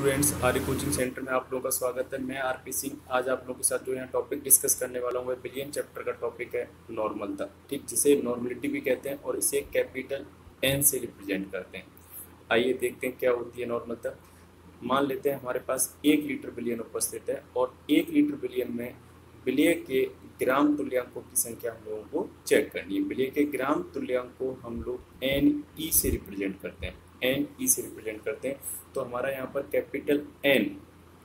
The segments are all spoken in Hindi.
स्टूडेंट्स, आर्य कोचिंग सेंटर में आप लोगों का स्वागत है। मैं आरपी सिंह। आज आप लोगों के साथ जो यहाँ टॉपिक डिस्कस करने वाला हूँ वह बिलियन चैप्टर का टॉपिक है नॉर्मलता। ठीक, जिसे नॉर्मलिटी भी कहते हैं और इसे कैपिटल एन से रिप्रेजेंट करते हैं। आइए देखते हैं क्या होती है नॉर्मलता। मान लेते हैं हमारे पास 1 लीटर बिलियन उपस्थित है और 1 लीटर बिलियन में विलय के ग्राम तुल्यांकों की संख्या हम लोगों को चेक करनी है। विलय के ग्राम तुल्यांक को हम लोग एन ई से रिप्रेजेंट करते हैं। एन ई से रिप्रेजेंट करते हैं तो हमारा यहाँ पर कैपिटल एन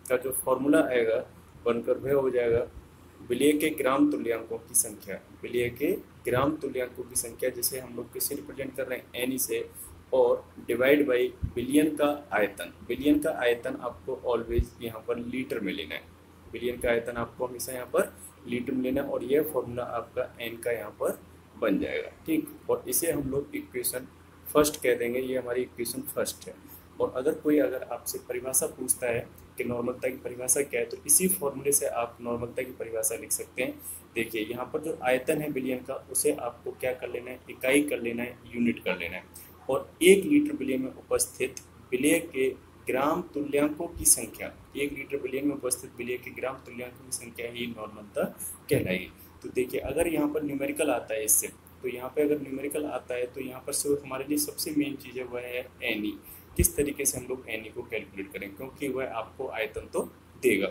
का जो फॉर्मूला आएगा बनकर वह हो जाएगा विलय के ग्राम तुल्यांकों की संख्या। विलय के ग्राम तुल्यांकों की संख्या जिसे हम लोग किससे रिप्रेजेंट कर रहे हैं, एन ई से, और डिवाइड बाई बिलियन का आयतन। बिलियन का आयतन आपको ऑलवेज यहाँ पर लीटर में लेना है। बिलियन का आयतन आपको हमेशा यहाँ पर लीटर में लेना है और यह फॉर्मूला आपका एन का यहाँ पर बन जाएगा। ठीक, और इसे हम लोग इक्वेशन फर्स्ट कह देंगे। ये हमारी इक्वेशन फर्स्ट है। और अगर आपसे परिभाषा पूछता है कि नॉर्मलता की परिभाषा क्या है, तो इसी फॉर्मूले से आप नॉर्मलता की परिभाषा लिख सकते हैं। देखिए यहाँ पर जो आयतन है बिलियन का, उसे आपको क्या कर लेना है, इकाई कर लेना है, यूनिट कर लेना है। और 1 लीटर बिलियन में उपस्थित विलय के ग्राम तुल्यांकों की संख्या, 1 लीटर बिलियन में उपस्थित विलय के ग्राम तुल्यांकों की संख्या ही नॉर्मलता कहलाएगी। तो देखिए अगर यहाँ पर न्यूमेरिकल आता है इससे, तो यहाँ पे अगर न्यूमेरिकल आता है तो यहाँ पर सिर्फ हमारे लिए सबसे मेन चीज़ है वह है एन ई। किस तरीके से हम लोग एन ई को कैलकुलेट करें, क्योंकि वह आपको आयतन तो देगा।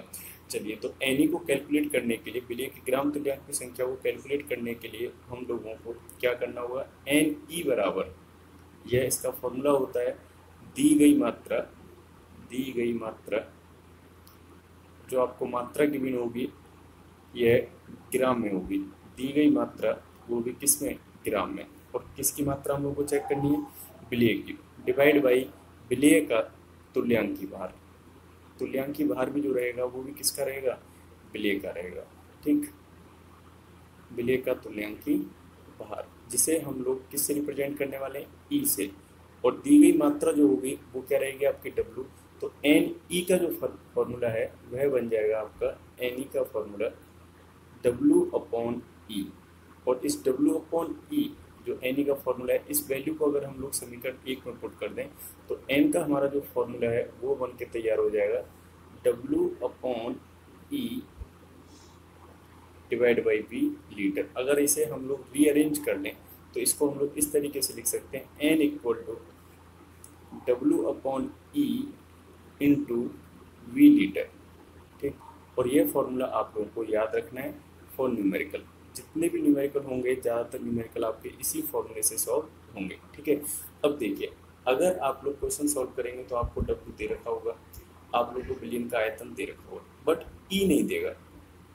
चलिए, तो एन ई को कैलकुलेट करने के लिए, विलय के ग्राम तुल्यांक की संख्या को कैलकुलेट करने के लिए हम लोगों को क्या करना होगा, एन ई बराबर, यह इसका फॉर्मूला होता है दी गई मात्रा जो आपको मात्रा गिवन होगी यह ग्राम में होगी। दी गई मात्रा वो भी किस में, ग्राम में। और किसकी मात्रा हम लोग को चेक करनी है, विलय की, डिवाइड बाई विलय का तुल्यांकी भार। तुल्यांकी भार भी जो रहेगा वो भी किसका रहेगा, विलय का रहेगा। ठीक, विलय का तुल्यांकी भार, जिसे हम लोग किससे रिप्रेजेंट करने वाले हैं, ई से। और दी गई मात्रा जो होगी वो क्या रहेगी, आपकी डब्ल्यू। तो एन ई का जो फॉर्मूला है वह बन जाएगा आपका, एन ई का फॉर्मूला डब्ल्यू अपॉन ई। और इस डब्ल्यू अपॉन ई जो एन ई का फॉर्मूला है, इस वैल्यू को अगर हम लोग समीकरण 1 में पुट कर दें तो एन का हमारा जो फॉर्मूला है वो बन के तैयार हो जाएगा W upon E divide by V litre. अगर इसे हम लोग रीअरेंज कर लें तो इसको हम लोग इस तरीके से लिख सकते हैं, N equal to W upon E into V litre. ठीक, और ये फॉर्मूला आप लोगों को याद रखना है फॉर न्यूमेरिकल। जितने भी न्यूमेरिकल होंगे, ज़्यादातर न्यूमेरिकल आपके इसी फॉर्मूले से सॉल्व होंगे। ठीक है, अब देखिए अगर आप लोग क्वेश्चन सॉल्व करेंगे तो आपको डब्ल्यू दे रखा होगा, आप लोगों को बिलियन का आयतन दे रखा होगा, बट ई नहीं देगा।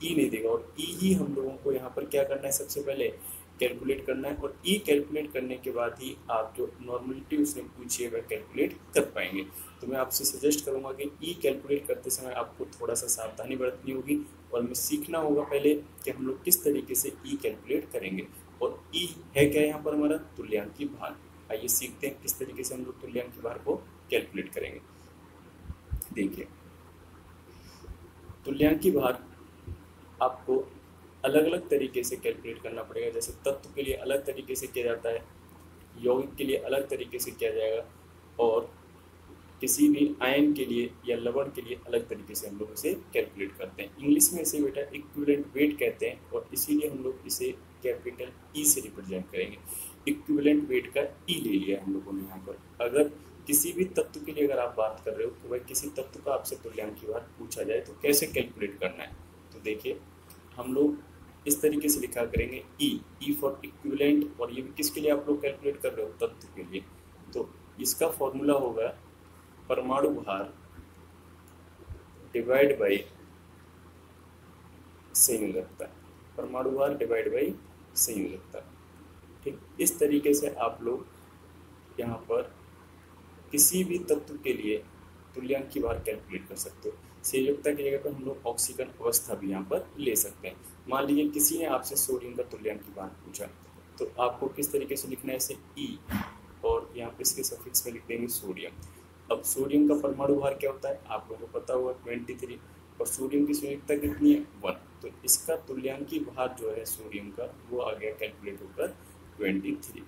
ई नहीं देगा और ई ही हम लोगों को यहाँ पर क्या करना है, सबसे पहले कैलकुलेट करना है। और ई कैलकुलेट करने के बाद ही आप जो नॉर्मलिटी उसने पूछी है वह कैलकुलेट कर पाएंगे। तो मैं आपसे सजेस्ट करूँगा कि ई कैलकुलेट करते समय आपको थोड़ा सा सावधानी बरतनी होगी और हमें सीखना होगा पहले कि हम लोग किस तरीके से ई कैलकुलेट करेंगे। और ई है क्या यहाँ पर, हमारा तुल्यांकी भार। आइए सीखते हैं किस तरीके से हम लोग तुल्यांकी भार को कैलकुलेट करेंगे। देखिए, तुल्यांकी भार आपको अलग अलग तरीके से कैलकुलेट करना पड़ेगा। जैसे तत्व के लिए अलग तरीके से किया जाता है, यौगिक के लिए अलग तरीके से किया जाएगा, और किसी भी आयन के लिए या लवण के लिए अलग तरीके से हम लोग इसे कैलकुलेट करते हैं। इंग्लिश में इसे बेटा इक्विवेलेंट वेट कहते हैं और इसीलिए हम लोग इसे कैपिटल ई से रिप्रेजेंट करेंगे। इक्विवेलेंट वेट का ई ले लिया हम लोगों ने यहाँ पर। अगर किसी भी तत्व के लिए अगर आप बात कर रहे हो तो वह किसी तत्व का आपसे तुल्यांकी भार पूछा जाए तो कैसे कैलकुलेट करना है, तो देखिए हम लोग इस तरीके से लिखा करेंगे ई फॉर इक्विवेलेंट। और ये भी किसके लिए आप लोग कैलकुलेट कर रहे हो, तत्व के लिए। तो इसका फॉर्मूला होगा परमाणु भार डिवाइड बाई संयोजकता। परमाणु भार डिवाइड बाई संयोजकता। ठीक, इस तरीके से आप लोग यहाँ पर किसी भी तत्व के लिए तुल्यांकी भार कैलकुलेट कर सकते हो। संयोजकता की जगह पर हम लोग ऑक्सीकरण अवस्था भी यहाँ पर ले सकते हैं। मान लीजिए किसी ने आपसे सोडियम का तुल्यांकी भार पूछा, तो आपको किस तरीके से लिखना है, इसे ई और यहाँ पे इसके सफिक्स में लिख देंगे सोडियम। अब सोडियम का परमाणु भार क्या होता है, आप लोगों को पता होगा 23, और सोडियम की संयोजकता कितनी है, 1। तो इसका तुल्यांकी भार जो है सोडियम का वो आ गया कैलकुलेट होकर 23।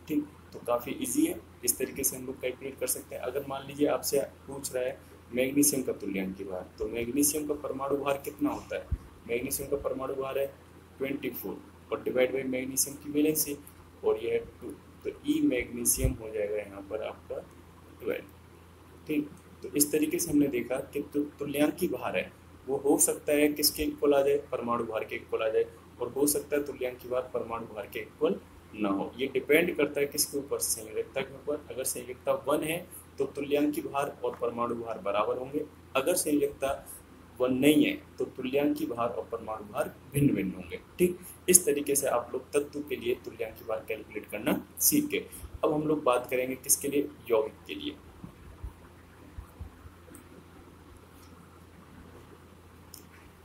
ठीक, तो काफ़ी इजी है, इस तरीके से हम लोग कैलकुलेट कर सकते हैं। अगर मान लीजिए आपसे पूछ रहा है मैग्नीशियम का तुल्यांकी भार, तो मैग्नीशियम का परमाणु भार कितना होता है, मैग्नीशियम का परमाणु भार है 24 और डिवाइड बाई मैग्नीशियम की वैलेंसी और यह है 2, तो ई मैग्नीशियम हो जाएगा यहाँ पर आपका 12। ठीक, तो इस तरीके से हमने देखा कि तुल्यांकी भार है वो हो सकता है किसके इक्वल आ जाए, परमाणु भार के इक्वल आ जाए, और हो सकता है तुल्यांकी भार परमाणु भार के इक्वल ना हो। ये डिपेंड करता है किसके ऊपर, संयोजकता के ऊपर। अगर संयोजकता 1 है तो तुल्यांकी भार और परमाणु भार बराबर होंगे, अगर संयोजकता 1 नहीं है तो तुल्यांकी भार और परमाणु भार भिन्न भिन्न होंगे। ठीक, इस तरीके से आप लोग तत्व के लिए तुल्यांकी भार कैलकुलेट करना सीख गए। अब हम लोग बात करेंगे किसके लिए, यौगिक के लिए।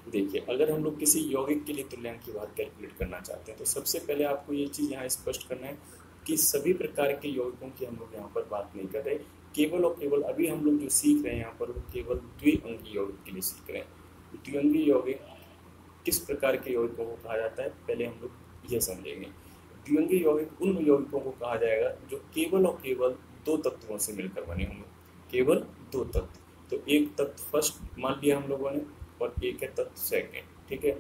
देखिए, अगर हम लोग किसी यौगिक के लिए तुल्यांकी भार कैलकुलेट करना चाहते हैं तो सबसे पहले आपको ये चीज़ यहाँ स्पष्ट करना है कि सभी प्रकार के यौगिकों की हम लोग यहाँ पर बात नहीं कर रहे, केवल और केवल अभी हम लोग जो सीख रहे हैं यहाँ पर वो केवल द्विअंगी यौगिक के लिए सीख रहे हैं। द्विअंगी यौगिक किस प्रकार के यौगिकों को कहा जाता है, पहले हम लोग यह समझेंगे। द्विअंगी यौगिक उन यौगिकों को कहा जाएगा जो केवल और केवल दो तत्वों से मिलकर बने होंगे, केवल दो तत्व। तो एक तत्व फर्स्ट मान लिया हम लोगों ने और एक है तत्व सेकेंड। ठीक है,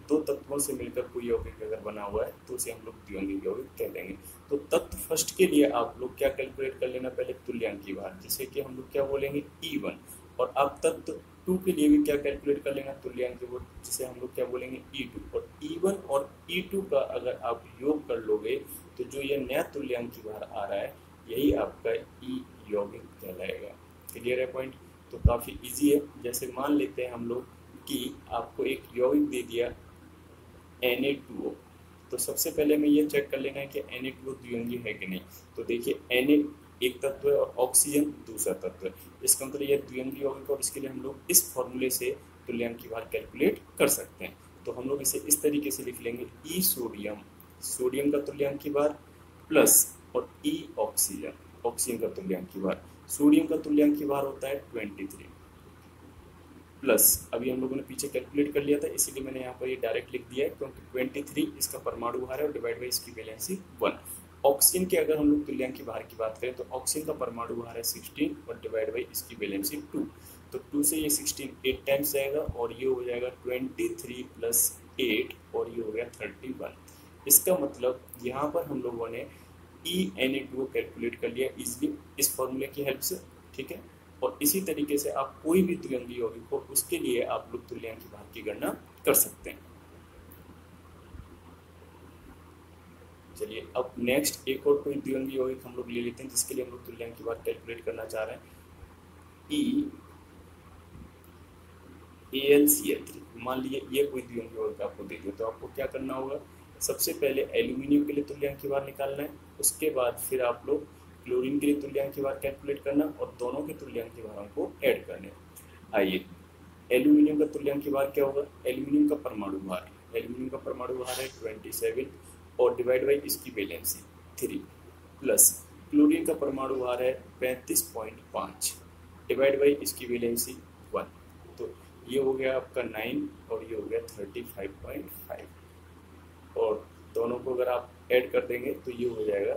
दो तत्वों से मिलकर कोई यौगिक अगर बना हुआ है तो उसे हम लोग द्विअंगी यौगिक कह देंगे। तो तत्व फर्स्ट के लिए आप लोग क्या कैलकुलेट कर लेना, पहले तुल्यांकी भार, जिसे कि हम लोग क्या बोलेंगे E1, और आप तत्व 2 के लिए भी क्या कैलकुलेट कर लेना, तुल्यांकी भार, जिसे हम लोग क्या बोलेंगे E2। और E1 और E2 का अगर आप योग कर लोगे तो जो ये नया तुल्यांकी भार आ रहा है यही आपका ई यौगिक कहलाएगा। क्लियर है पॉइंट? तो काफ़ी इजी है। जैसे मान लेते हैं हम लोग कि आपको एक यौगिक दे दिया Na2O, तो सबसे पहले मैं ये चेक कर लेना है कि Na2O द्विअंगी है कि नहीं। तो देखिए Na एक तत्व है और ऑक्सीजन दूसरा तत्व है, इसका मतलब यह द्विअंगी यौगिक, और इसके लिए हम लोग इस फॉर्मूले से तुल्यांकी भार कैलकुलेट कर सकते हैं। तो हम लोग इसे इस तरीके से लिख लेंगे, ई सोडियम, सोडियम का तुल्यांकी भार, प्लस और ई ऑक्सीजन, ऑक्सीजन का तुल्यांकी भार। सोडियम का तुल्यांकी भार होता है 23 प्लस, अभी हम लोगों ने पीछे कैलकुलेट कर लिया था इसीलिए मैंने यहाँ पर ये डायरेक्ट लिख दिया है, क्योंकि 23 इसका परमाणु भार है और डिवाइड बाई इसकी वैलेंसी 1। ऑक्सीजन के अगर हम लोग तुल्यांकी भार की बात करें तो ऑक्सीजन का परमाणु भार है 16 और डिवाइड बाई इसकी वैलेंसी 2। तो 2 से ये 16 8 टाइम्स जाएगा और ये हो जाएगा 23 प्लस 8 और ये हो गया 31। इसका मतलब यहाँ पर हम लोगों ने Na2O कैलकुलेट कर लिया इजीली इस फॉर्मूले की हेल्प से। ठीक है, और इसी तरीके से आप कोई भी द्विअंगी यौगिक हो उसके लिए आप लोग तुल्यांकी भार की गणना कर सकते हैं। चलिए, अब नेक्स्ट एक और कोई द्विअंगी यौगिक हम लोग ले लेते हैं जिसके लिए हम लोग तुल्यांकी भार कैलकुलेट करना चाह रहे हैं। AlCl3, मान लीजिए ये कोई द्विअंगी यौगिक आपको दे दिया, तो आपको क्या करना होगा, सबसे पहले एल्यूमिनियम के लिए तुल्यांकी भार निकालना है, उसके बाद फिर आप लोग क्लोरीन के लिए तुल्यांकी भार कैलकुलेट करना और दोनों के तुल्यांकी भारों को ऐड करने। आइए, एल्यूमिनियम का तुल्यांकी भार क्या होगा, एल्यूमिनियम का परमाणु भार, एल्यूमिनियम का परमाणु भार है 27 और डिवाइड बाई इसकी वैलेंसी 3, प्लस क्लोरीन का परमाणु भार है 35.5 डिवाइड बाई इसकी वैलेंसी 1। तो ये हो गया आपका 9 और ये हो गया 35.5, और दोनों को अगर आप ऐड कर देंगे तो ये हो जाएगा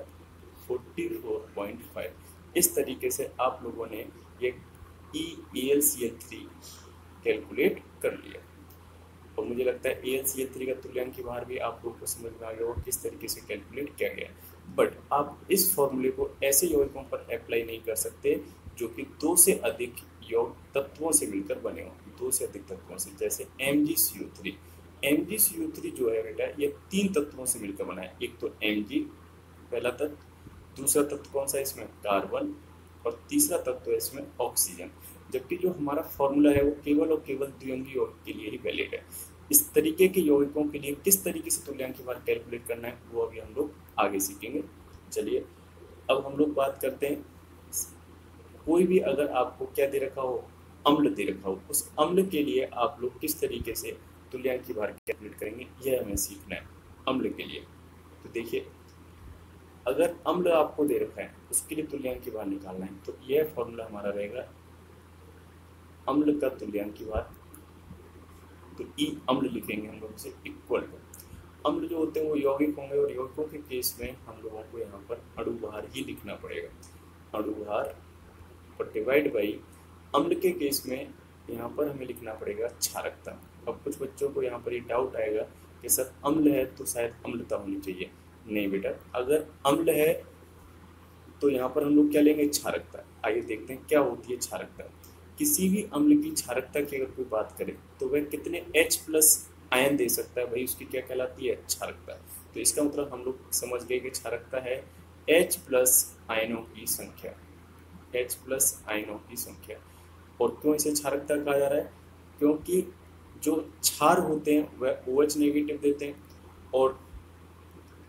44.5। इस तरीके से आप लोगों ने ये AlCl3 कैलकुलेट कर लिया, और मुझे लगता है AlCl3 का तुल्यांकी भार भी आप लोगों को समझ में आ गया होगा किस तरीके से कैलकुलेट किया गया। बट आप इस फॉर्मूले को ऐसे यौगिकों पर अप्लाई नहीं कर सकते जो कि दो से अधिक यौगिक तत्वों से मिलकर बने हों, दो से अधिक तत्वों से, जैसे MgCO3। MgCO3 जो है बेटा ये 3 तत्वों से मिलकर बना है, एक तो Mg पहला तत्व, दूसरा तत्व कौन सा है इसमें, कार्बन, और तीसरा तत्व है इसमें ऑक्सीजन। जबकि जो हमारा फॉर्मूला है वो केवल और केवल द्विअंगी यौगिक के लिए ही वैलिड है। इस तरीके के यौगिकों के लिए किस तरीके से तुल्यांकी भार कैलकुलेट करना है वो अभी हम लोग आगे सीखेंगे। चलिए, अब हम लोग बात करते हैं, कोई भी अगर आपको क्या दे रखा हो, अम्ल दे रखा हो, उस अम्ल के लिए आप लोग किस तरीके से तुल्यांकी भार कैलकुलेट करेंगे यह हमें सीखना है अम्ल के लिए। तो देखिए, अगर अम्ल आपको दे रखा है उसके लिए तुल्यांकी भार निकालना है, तो यह फॉर्मूला हमारा रहेगा अम्ल का तुल्यांकी भार। तो ई अम्ल लिखेंगे हम लोग इसे इक्वल टू, अम्ल जो होते हैं वो यौगिक होंगे और यौगिकों के केस में हम लोगों को यहाँ पर अणु भार ही लिखना पड़ेगा, अणु भार और डिवाइड बाई अम्ल के केस में यहाँ पर हमें लिखना पड़ेगा क्षारकता। अब कुछ बच्चों को यहाँ पर ये डाउट आएगा कि सर अम्ल है तो शायद अम्लता होनी चाहिए। नहीं बेटा, अगर अम्ल है तो यहाँ पर हम लोग क्या लेंगे, क्षारकता। आइए देखते हैं क्या होती है क्षारकता। किसी भी अम्ल की क्षारकता की अगर कोई बात करें तो वह कितने H+ आयन दे सकता है, भाई उसकी क्या कहलाती है, क्षारकता। तो इसका मतलब हम लोग समझ गए कि क्षारकता है H+ आयनों की संख्या, H+ आयनों की संख्या। और क्यों इसे क्षारकता कहा जा रहा है, क्योंकि जो क्षार होते हैं वह OH नेगेटिव देते हैं और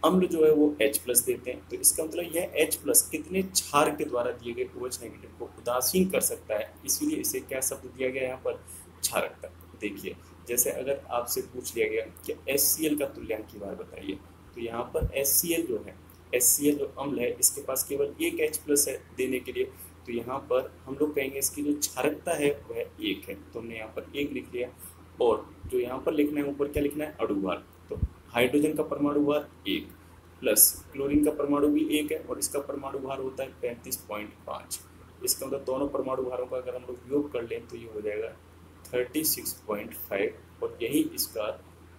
अम्ल जो है वो H+ देते हैं। तो इसका मतलब यह H+ कितने क्षार के द्वारा दिए गए OH नेगेटिव को उदासीन कर सकता है, इसीलिए इसे क्या शब्द दिया गया यहाँ पर, क्षारकता। देखिए जैसे अगर आपसे पूछ लिया गया कि HCl का तुल्यांकी भार बताइए, तो यहाँ पर HCl जो है, HCl जो अम्ल है इसके पास केवल एक H+ है देने के लिए, तो यहाँ पर हम लोग कहेंगे इसकी जो क्षारकता है वह 1 है। तो हमने यहाँ पर 1 लिख लिया। और जो यहाँ पर लिखना है ऊपर क्या लिखना है, अणुभार। तो हाइड्रोजन का परमाणु भार 1 प्लस क्लोरीन का परमाणु भी 1 है और इसका परमाणु भार होता है 35.5। इसका मतलब दोनों परमाणु भारों का अगर हम लोग योग कर लें तो ये हो जाएगा 36.5 और यही इसका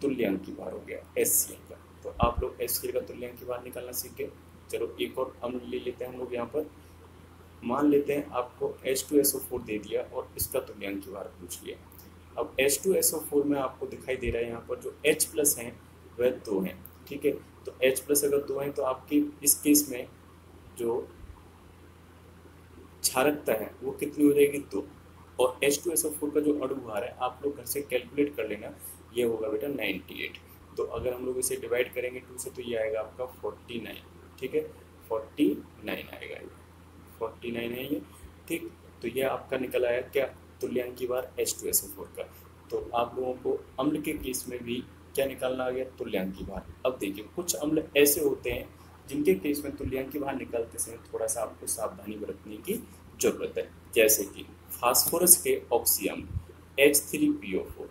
तुल्यांकी भार हो गया HCl का। तो आप लोग HCl का तुल्यांकी भार निकालना सीख गए। चलो एक और अम्ल ले लेते हैं हम लोग। यहाँ पर मान लेते हैं आपको H2SO4 दे दिया और इसका तुल्यांकी भार पूछ लिया। अब H2SO4 में आपको दिखाई दे रहा है यहाँ पर जो H+ हैं वह 2 हैं, ठीक है। तो H+ अगर 2 हैं तो आपकी इस केस में जो क्षारकता है वो कितनी हो जाएगी, 2। और H2SO4 का जो अणुभार है आप लोग घर से कैलकुलेट कर लेना, ये होगा बेटा 98। तो अगर हम लोग इसे डिवाइड करेंगे 2 से तो ये आएगा आपका 49, ठीक है, 49 आएगा, ये 49 है ये, ठीक। तो ये आपका निकल आया क्या, तुल्यांकी भार H2SO4 का। तो आप लोगों को अम्ल के केस में भी क्या निकालना आ गया, तुल्यांकी भार। अब देखिए कुछ अम्ल ऐसे होते हैं जिनके केस में तुल्यांकी भार निकालते समय थोड़ा सा आपको सावधानी बरतने की जरूरत है, जैसे कि फास्फोरस के ऑक्सी अम्ल H3PO4।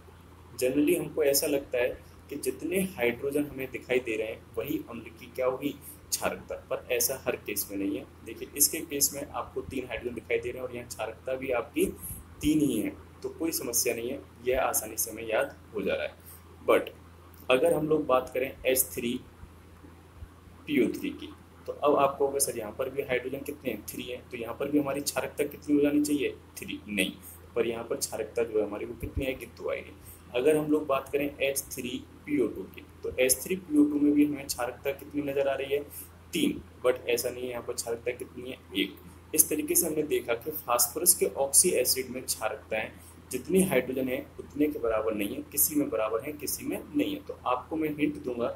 जनरली हमको ऐसा लगता है कि जितने हाइड्रोजन हमें दिखाई दे रहे हैं वही अम्ल की क्या होगी, क्षारकता, पर ऐसा हर केस में नहीं है। देखिए इसके केस में आपको 3 हाइड्रोजन दिखाई दे रहे हैं और यहाँ क्षारकता भी आपकी 3 ही है, तो कोई समस्या नहीं है, यह आसानी से हमें याद हो जा रहा है। बट अगर हम लोग बात करें H3PO3 की, तो अब आपको होगा सर यहाँ पर भी हाइड्रोजन कितने हैं, 3 है, तो यहाँ पर भी हमारी क्षारकता कितनी हो जानी चाहिए, 3। नहीं, पर यहाँ पर क्षारकता जो है हमारी वो कितनी आएगी, 2 आएगी। अगर हम लोग बात करें H3PO2 की, तो H3PO2 में भी हमें क्षारकता कितनी नजर आ रही है, 3। बट ऐसा नहीं है, यहाँ पर क्षारकता कितनी है, 1। इस तरीके से हमने देखा कि फास्फोरस के ऑक्सी एसिड में क्षारकताएं जितनी हाइड्रोजन है उतने के बराबर नहीं है, किसी में बराबर है किसी में नहीं है। तो आपको मैं हिंट दूंगा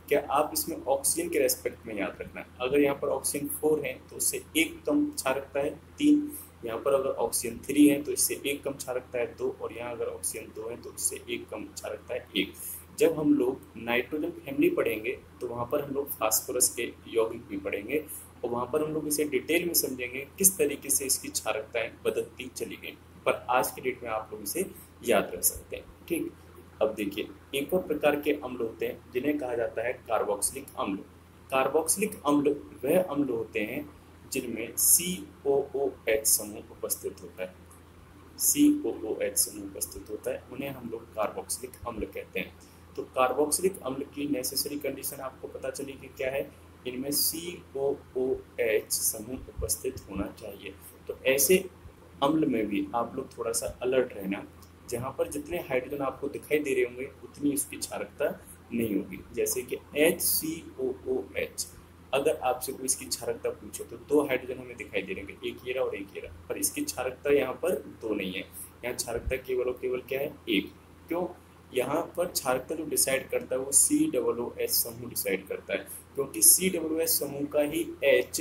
कि आप इसमें ऑक्सीजन के रेस्पेक्ट में याद रखना है। अगर यहाँ पर ऑक्सीजन 4 है तो उससे 1 कम क्षारकता है, 3। यहाँ पर अगर ऑक्सीजन 3 है तो इससे 1 कम क्षारकता है, 2। और यहाँ अगर ऑक्सीजन 2 है तो इससे 1 कम क्षारकता है, 1। जब हम लोग नाइट्रोजन फैमिली पढ़ेंगे तो वहाँ पर हम लोग फास्फोरस के यौगिक भी पढ़ेंगे और वहाँ पर हम लोग इसे डिटेल में समझेंगे किस तरीके से इसकी क्षारकताएं बदलती चली गई। पर आज की डेट में आप लोग इसे याद रख सकते हैं, ठीक। अब देखिए एक और प्रकार के अम्ल होते हैं जिन्हें कहा जाता है कार्बोक्सिलिक अम्ल। कार्बोक्सिलिक अम्ल वह अम्ल होते हैं जिनमें COOH समूह उपस्थित होता है, COOH समूह उपस्थित होता है, उन्हें हम लोग कार्बोक्सिलिक अम्ल कहते हैं। तो कार्बोक्सिलिक अम्ल की नेसेसरी कंडीशन आपको पता चली कि क्या है, इनमें COOH समूह उपस्थित होना चाहिए। तो ऐसे अम्ल में भी आप लोग थोड़ा सा अलर्ट रहना, जहाँ पर जितने हाइड्रोजन आपको दिखाई दे रहे होंगे उतनी इसकी क्षारकता नहीं होगी। जैसे कि HCOOH, अगर आपसे कोई इसकी क्षारकता पूछे तो 2 हाइड्रोजन हमें दिखाई दे रहे हैं, एक ये रहा और एक ये रहा, पर इसकी क्षारकता यहाँ पर 2 नहीं है, यहाँ क्षारकता केवल और केवल क्या है, 1। क्यों, यहाँ पर क्षारकता जो डिसाइड करता है वो COOH समूह डिसाइड करता है, क्योंकि COOH समूह का ही H+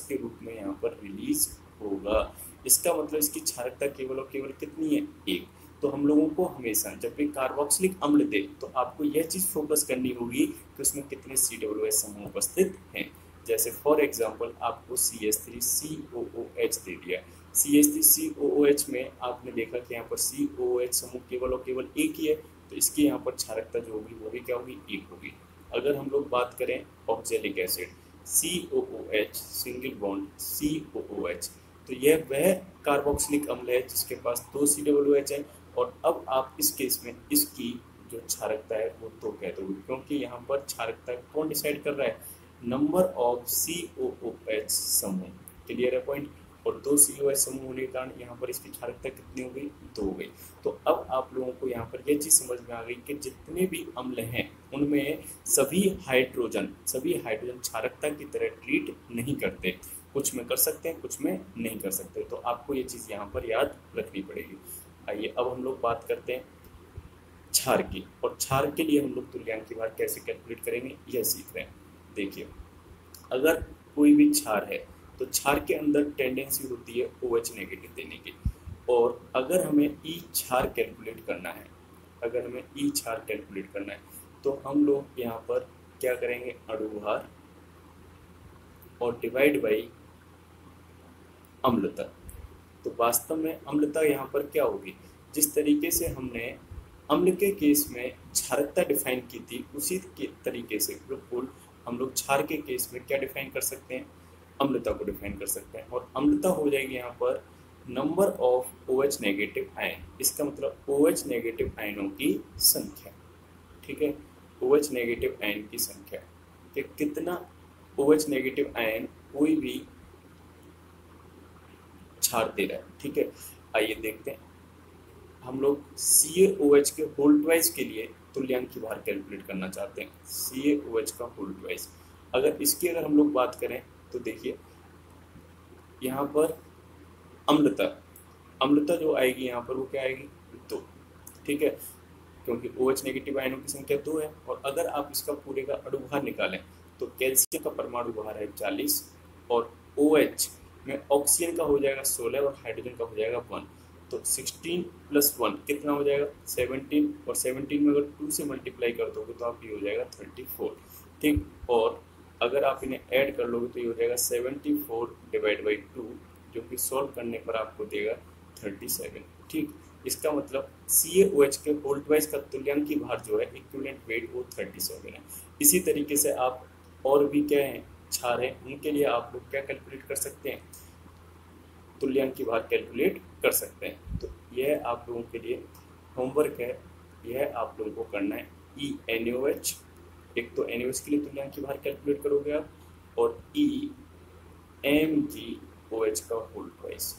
के रूप में यहाँ पर रिलीज होगा। इसका मतलब इसकी क्षारकता केवल और केवल कितनी है, 1। तो हम लोगों को हमेशा जब भी कार्बोक्सिलिक अम्ल दे तो आपको यह चीज़ फोकस करनी होगी कि उसमें कितने COOH समूह उपस्थित हैं। जैसे फॉर एग्जांपल आपको CH3COOH दे दिया, CH3COOH में आपने देखा कि यहाँ पर COOH समूह केवल और केवल 1 ही है, तो इसकी यहाँ पर क्षारकता जो होगी वो भी क्या होगी, 1 होगी। अगर हम लोग बात करें oxalic acid COOH single bond COOH, तो यह वह कार्बोक्सिलिक अम्ल है जिसके पास 2 COOH है। और अब आप इस केस में इसकी जो क्षारकता है वो 2 कह दोगे, क्योंकि यहाँ पर क्षारकता कौन डिसाइड कर रहा है, नंबर ऑफ COOH समूह। क्लियर है पॉइंट। और 2 COOH समूह होने के कारण यहाँ पर इसकी क्षारकता कितनी हो गई, 2 हो गई। तो अब आप लोगों को यहाँ पर यह चीज़ समझ में आ गई कि जितने भी अम्ल हैं उनमें सभी हाइड्रोजन क्षारकता की तरह ट्रीट नहीं करते, कुछ में कर सकते हैं, कुछ में नहीं कर सकते। तो आपको ये चीज़ यहाँ पर याद रखनी पड़ेगी। आइए अब हम लोग बात करते हैं क्षार की, और क्षार के लिए हम लोग तुल्यांक भार कैसे कैलकुलेट करेंगे यह सीख रहे हैं। देखिए, अगर कोई भी क्षार है तो क्षार के अंदर टेंडेंसी होती है OH नेगेटिव देने की। और अगर हमें ई क्षार कैलकुलेट करना है, तो हम लोग यहाँ पर क्या करेंगे, अणुभार और डिवाइड बाई अम्लता। तो वास्तव में अम्लता यहाँ पर क्या होगी, जिस तरीके से हमने अम्ल के केस में क्षारकता डिफाइन की थी उसी के तरीके से बिल्कुल हम लोग क्षार के केस में क्या डिफाइन कर सकते हैं, अम्लता को डिफाइन कर सकते हैं। और अम्लता हो जाएगी यहाँ पर number of OH negative ion. इसका मतलब OH नेगेटिव आयनों की संख्या, ठीक है, OH नेगेटिव आयन की संख्या कि कितना OH नेगेटिव आयन कोई भी क्षार दे रहा है, ठीक है। आइए देखते हैं, हम लोग CaOH के होल ट्वाइस के लिए तुल्यांक भार कैलकुलेट करना चाहते हैं। CaOH का होल ट्वाइस, अगर इसकी हम लोग बात करें तो देखिए यहाँ पर अम्लता जो आएगी यहाँ पर वो क्या आएगी, 2, ठीक है, क्योंकि OH नेगेटिव आयनों की संख्या 2 है। और अगर आप इसका पूरे का अणुभार निकालें तो कैल्शियम का परमाणु भार है 40 और OH में ऑक्सीजन का हो जाएगा 16 और हाइड्रोजन का हो जाएगा 1। तो 16 + 1 कितना हो जाएगा, 17, और 17 में अगर 2 से मल्टीप्लाई कर दोगे तो आप ये हो जाएगा 34, ठीक। और अगर आप इन्हें ऐड कर लोगे तो ये हो जाएगा 74 डिवाइड बाई 2, जो कि सॉल्व करने पर आपको देगा 37, ठीक। इसका मतलब CaOH के होल ट्वाइस का तुल्यांकी भार जो है, इक्विवेलेंट वेट, वो 37 है। इसी तरीके से आप और भी क्या है क्षार है उनके लिए आप लोग क्या कैलकुलेट कर सकते हैं, तुल्यांकी भार कैलकुलेट कर सकते हैं। तो यह आप लोगों के लिए होमवर्क है, यह आप लोगों को करना है। ENaOH, एक तो NaOH के लिए तुल्यांकी भार कैलकुलेट करोगे आप, और EMgOH का होल ट्वाइस,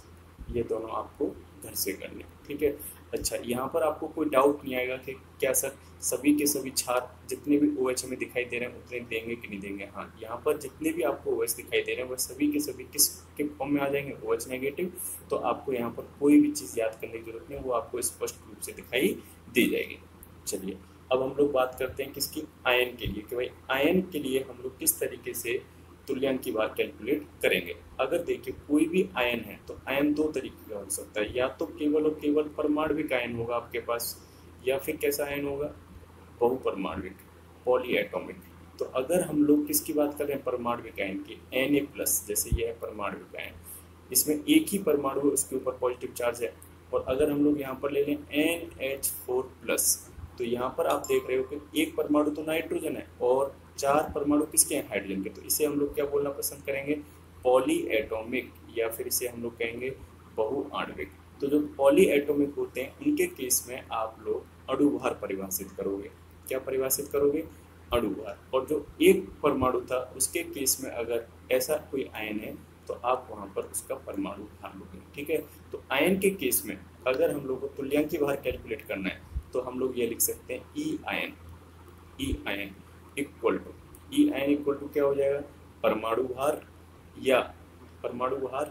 ये दोनों आपको घर से करने, ठीक है। अच्छा, यहाँ पर आपको कोई डाउट नहीं आएगा कि क्या सर सभी के सभी क्षार जितने भी OH हमें दिखाई दे रहे हैं उतने देंगे कि नहीं देंगे। हाँ, यहाँ पर जितने भी आपको OH दिखाई दे रहे हैं वह सभी के सभी किस के फॉर्म में आ जाएंगे, OH नेगेटिव। तो आपको यहाँ पर कोई भी चीज़ याद करने की जरूरत नहीं, वो आपको स्पष्ट रूप से दिखाई दी जाएगी। चलिए अब हम लोग बात करते हैं किसकी, आयन के लिए, कि भाई आयन के लिए हम लोग किस तरीके से तुल्यांकी भार कैलकुलेट करेंगे। अगर देखिए कोई भी आयन है तो आयन 2 तरीके का हो सकता है, या तो केवल और केवल परमाणविक आयन होगा आपके पास, या फिर कैसा आयन होगा, बहुपरमाणविक, पॉलीएटॉमिक। तो अगर हम लोग किसकी बात कर रहे हैं, परमाणविक आयन की, Na+, जैसे यह है परमाणविक आयन, इसमें एक ही परमाणु उसके ऊपर पॉजिटिव चार्ज है। और अगर हम लोग यहाँ पर ले लें NH4+, तो यहाँ पर आप देख रहे हो कि एक परमाणु तो नाइट्रोजन है और 4 परमाणु किसके हैं, हाइड्रोजन के। तो इसे हम लोग क्या बोलना पसंद करेंगे, पॉलीएटॉमिक, या फिर इसे हम लोग कहेंगे बहुआण्विक। तो जो पॉलीएटॉमिक होते हैं उनके केस में आप लोग अणुभार परिभाषित करोगे। क्या परिभाषित करोगे, अणुभार। और जो एक परमाणु था उसके केस में अगर ऐसा कोई आयन है तो आप वहाँ पर उसका परमाणु भार लोगे, ठीक है। तो आयन के केस में अगर हम लोग को तुल्यांकी भार कैलकुलेट करना है तो हम लोग ये लिख सकते हैं ई आयन इक्वल टू क्या हो जाएगा, परमाणु भार या अणुभार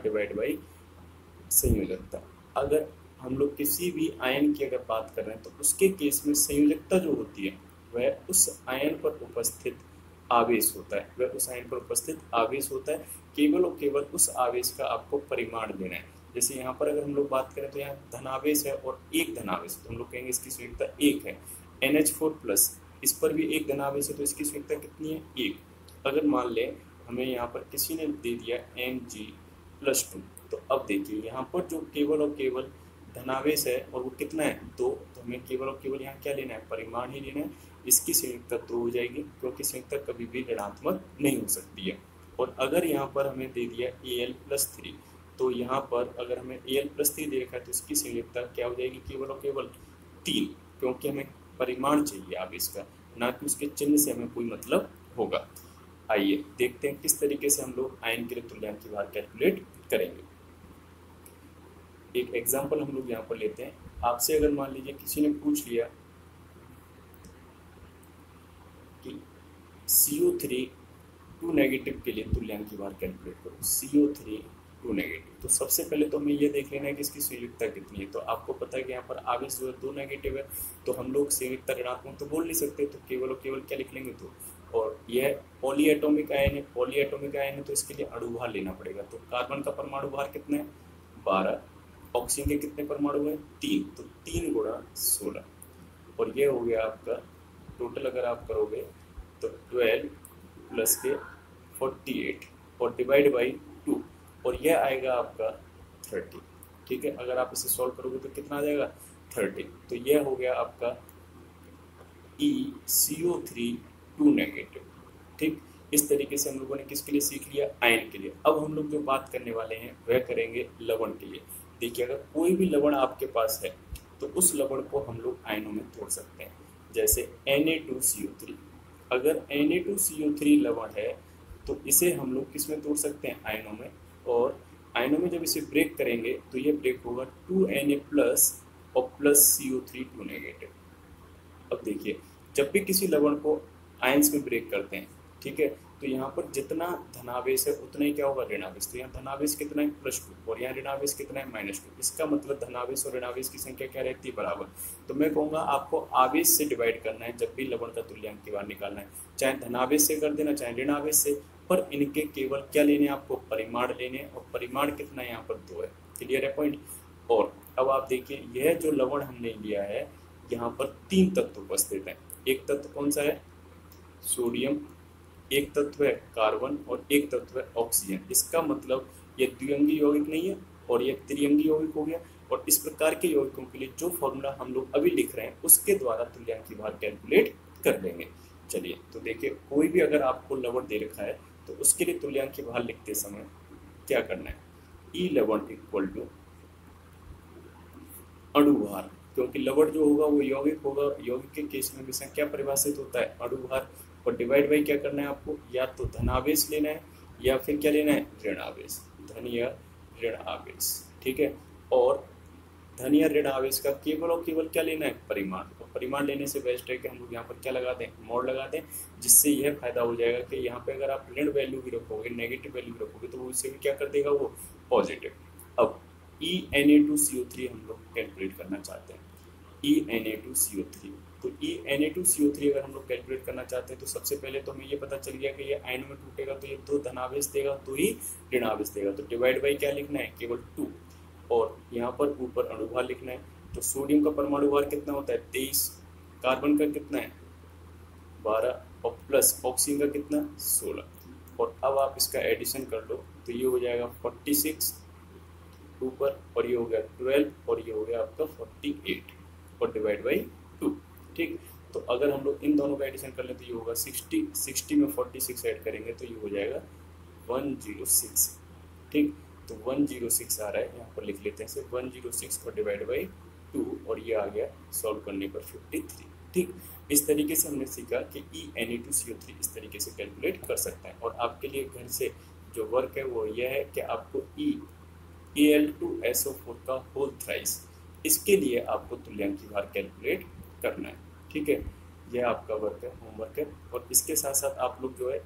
डिवाइड बाई संयोजकता। अगर हम लोग किसी भी आयन की अगर बात कर रहे हैं तो उसके केस में संयोजकता जो होती है वह उस आयन पर उपस्थित आवेश होता है, केवल और केवल उस आवेश का आपको परिमाण देना है। जैसे यहाँ पर अगर हम लोग बात करें तो यहाँ धनावेश है और एक धनावेश, तो हम लोग कहेंगे इसकी संयोजकता 1 है। NH4+, इस पर भी एक धनावेश है तो इसकी संयोजकता कितनी है, 1। अगर मान लें हमें यहाँ पर किसी ने दे दिया Mg+2, तो अब देखिए यहाँ पर जो केवल और केवल धनावेश है और वो कितना है, 2, तो हमें केवल और केवल यहाँ क्या लेना है, परिमाण ही लेना है। इसकी संयुक्तता ट्रू हो जाएगी क्योंकि संयुक्तता कभी भी ऋणात्मक नहीं हो सकती है। और अगर यहाँ पर हमें दे दिया Al+3, तो यहाँ पर अगर हमें Al+3 दे रखा है तो इसकी संयुक्तता क्या हो जाएगी, केवल और केवल 3, क्योंकि हमें परिमाण चाहिए आवेश का, ना कि उसके चिन्ह से हमें कोई मतलब होगा। आइए देखते हैं किस तरीके से हम लोग आयन के लिए तुल्यांकी भार कैलकुलेट करेंगे। एक एग्जांपल हम लोग यहाँ पर लेते हैं। आपसे अगर मान लीजिए किसी ने पूछ लिया कि CO3 2 नेगेटिव के लिए तुल्यांकी भार कैलकुलेट करो, CO3 2 नेगेटिव, तो सबसे पहले तो हमें ये देख लेना है कि इसकी संयुक्तता कितनी है। तो आपको पता है कि यहाँ पर आवेश जो है 2 नेगेटिव है, तो हम लोग संयुक्तता ऋणात्मक तो बोल नहीं सकते, तो केवल और केवल क्या लिख लेंगे, तो और यह पॉलीएटॉमिक आयन है, पॉलीएटॉमिक आयन है तो इसके लिए अणु भार लेना पड़ेगा। तो कार्बन का परमाणु भार कितना है, 12, ऑक्सीजन के कितने परमाणु हैं, 3, तो 3 गुणा 16, और ये हो गया आपका टोटल अगर आप करोगे तो 12 प्लस के 48 और डिवाइड बाई 2, और यह आएगा आपका 30। ठीक है, अगर आप इसे सॉल्व करोगे तो कितना आ जाएगा, 30। तो यह हो गया आपका ECO3 2 नेगेटिव। ठीक, इस तरीके से हम लोगों ने किसके लिए सीख लिया, आयन के लिए। अब हम लोग जो बात करने वाले हैं वह करेंगे लवण के लिए। देखिए, अगर कोई भी लवण आपके पास है तो उस लवण को हम लोग आयनों में तोड़ सकते हैं। जैसे Na2CO3, अगर Na2CO3 लवण है तो इसे हम लोग किस में तोड़ सकते हैं, आयनों में। और आयनों में जब इसे ब्रेक करेंगे तो ये ब्रेक होगा 2Na+ और प्लस CO3 2 नेगेटिव। अब देखिए, जब भी किसी लवण को आयंस में ब्रेक करते हैं, ठीक है, तो यहाँ पर जितना धनावेश है उतना ही क्या होगा, ऋणावेश। तो यहाँ धनावेश कितना है, +2, और यहाँ ऋणावेश कितना है, -2। इसका मतलब धनावेश और ऋणावेश की संख्या क्या रहती है, बराबर। तो मैं कहूँगा आपको आवेश से डिवाइड करना है जब भी लवण का तुल्यांकी भार निकालना है, चाहे धनावेश से कर देना चाहे ऋणावेश से, पर इनके केवल क्या लेने हैं, आपको परिमाण लेने हैं, और परिमाण कितना है, यहाँ पर 2 है। क्लियर है पॉइंट। और अब आप देखिए, यह जो लवण हमने लिया है यहाँ पर 3 तत्व उपस्थित हैं। एक तत्व कौन सा है, सोडियम, एक तत्व है कार्बन, और एक तत्व है ऑक्सीजन। इसका मतलब ये द्विअंगी यौगिक नहीं है और ये त्रिअंगी यौगिक हो गया। और इस प्रकार के यौगिकों के लिए जो फॉर्मूला हम लोग अभी लिख रहे हैं उसके द्वारा तुल्यांकी भार कैलकुलेट कर लेंगे। चलिए, तो देखिए, कोई भी अगर आपको लवण दे रखा है तो उसके लिए तुल्यांकी भार लिखते समय क्या करना है, ई लवण इक्वल टू अणु भार, क्योंकि लवण जो होगा वो यौगिक होगा, यौगिक के केस में हमेशा क्या परिभाषित होता है, अणु भार। और डिवाइड बाई क्या करना है आपको, या तो धनावेश लेना है या फिर क्या लेना है, ऋण आवेश, धन या ऋण आवेश। ठीक है, और धन या ऋण आवेश का केवल और केवल क्या लेना है, परिमाण। और परिमाण लेने से बेस्ट है कि हम लोग यहाँ पर क्या लगा दें, मोड लगा दें, जिससे यह फायदा हो जाएगा कि यहाँ पे अगर आप ऋण वैल्यू भी रखोगे, नेगेटिव वैल्यू भी रखोगे, तो वो इससे भी क्या कर देगा, वो पॉजिटिव। अब Na2CO3 हम लोग कैलकुलेट करना चाहते हैं, Na2CO3। तो Na2CO3 अगर हम लोग कैलकुलेट करना चाहते हैं तो सबसे पहले तो हमें ये पता चल गया कि ये आयनों में टूटेगा तो ये 2 धनावेश देगा, 2 ही ऋणावेश देगा। तो डिवाइड बाई क्या लिखना है, केवल 2, और यहाँ पर ऊपर अणुभार लिखना है। तो सोडियम का परमाणु भार कितना होता है, 23, कार्बन का कितना है, 12, और प्लस ऑक्सीजन का कितना, 16। और अब आप इसका एडिशन कर लो तो ये हो जाएगा 46 ऊपर, और ये हो गया 12, और ये हो गया आपका 48, और डिवाइड बाई 2। ठीक, तो अगर हम लोग इन दोनों का एडिशन कर लें तो ये होगा 60 में 46 ऐड करेंगे तो ये हो जाएगा 106। ठीक, तो 106 आ रहा है, यहाँ पर लिख लेते हैं सिर्फ 106 को डिवाइड बाई 2, और ये आ गया सॉल्व करने पर 53। ठीक, इस तरीके से हमने सीखा कि Na2CO3 इस तरीके से कैलकुलेट कर सकते हैं। और आपके लिए घर से जो वर्क है वो यह है कि आपको Al2SO4 का होल थ्राइस, इसके लिए आपको तुल्यांकी भार कैलकुलेट करना है। ठीक है, यह आपका वर्क है, होमवर्क है। और इसके साथ साथ आप लोग जो है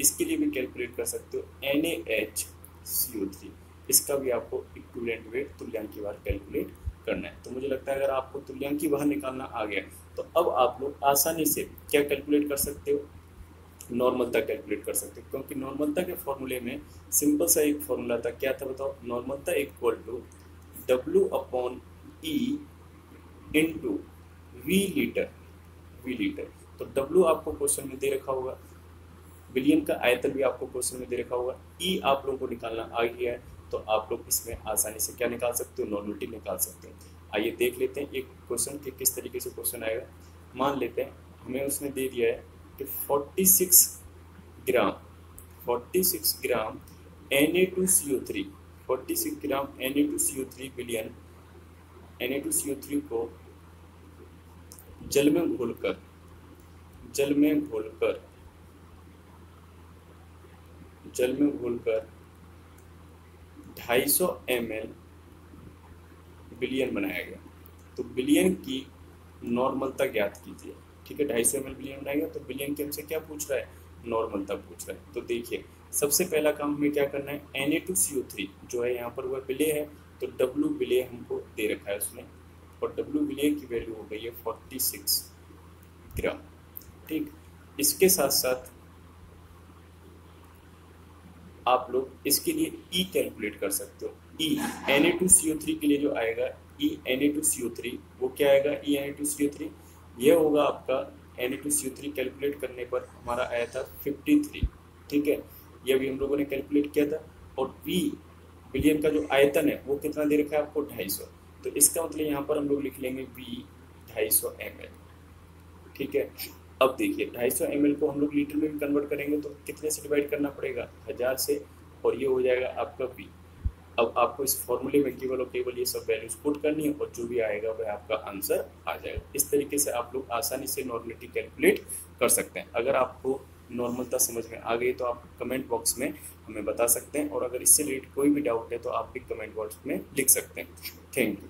इसके लिए भी कैलकुलेट कर सकते हो, NaHCO3, इसका भी आपको इक्विवेलेंट वेट तुल्यांकी भार कैलकुलेट करना है। तो मुझे लगता है अगर आपको तुल्यांकी भार निकालना आ गया तो अब आप लोग आसानी से क्या कैलकुलेट कर सकते हो, नॉर्मलता कैलकुलेट कर सकते हो। क्योंकि नॉर्मलता के फॉर्मूले में सिंपल सा एक फॉर्मूला था, क्या था बताओ, नॉर्मलता equal to W/E into V litre. तो W आपको क्वेश्चन में दे रखा होगा, विलियम का आयतन भी आपको क्वेश्चन में दे रखा होगा, E आप लोगों को निकालना आ गया है, तो आप लोग इसमें आसानी से क्या निकाल सकते हो, नॉर्मलिटी निकाल सकते हो। आइए देख लेते हैं एक क्वेश्चन के किस तरीके से क्वेश्चन आएगा। मान लेते हैं हमें उसने दे दिया है कि 46 ग्राम 46 ग्राम Na2CO3 46 ग्राम Na2CO3 बिलियन Na2CO3 को जल में घोलकर जल में घोलकर 250 ml बिलियन बनाया गया। तो बिलियन की नॉर्मलता ज्ञात कीजिए। ठीक है, 250 ml बिलियन बनाया गया, तो बिलियन के हमसे क्या पूछ रहा है, नॉर्मलता पूछ रहा है। तो देखिए सबसे पहला काम हमें क्या करना है, Na2CO3 जो है यहाँ पर वह विलेय है, तो W विलेय हमको दे रखा है उसने, और W विलेय की वैल्यू हो गई है 46 ग्राम। ठीक, इसके साथ साथ आप लोग इसके लिए E कैलकुलेट कर सकते हो। E Na2CO3 के लिए जो आएगा E Na2CO3 वो क्या आएगा, E Na2CO3 ये होगा आपका Na2CO3 कैलकुलेट करने पर हमारा आया था 53। ठीक है, ये भी हम लोगों ने कैलकुलेट किया था। और V बिलियन का जो आयतन है वो कितना दे रखा है आपको, 250। तो इसका मतलब यहाँ पर हम लोग लिख लेंगे V 250 ml। ठीक है, अब देखिए 250 ml को हम लोग लीटर में भी कन्वर्ट करेंगे तो कितने से डिवाइड करना पड़ेगा, 1000 से, और ये हो जाएगा आपका V। अब आपको इस फॉर्मूले में केवल और केवल ये सब वैल्यूज पुट करनी है और जो भी आएगा वह आपका आंसर आ जाएगा। इस तरीके से आप लोग आसानी से नॉर्मलिटी कैलकुलेट कर सकते हैं। अगर आपको नॉर्मलता समझ में आ गई तो आप कमेंट बॉक्स में हमें बता सकते हैं, और अगर इससे रिलेटेड कोई भी डाउट है तो आप भी कमेंट बॉक्स में लिख सकते हैं। Thank you.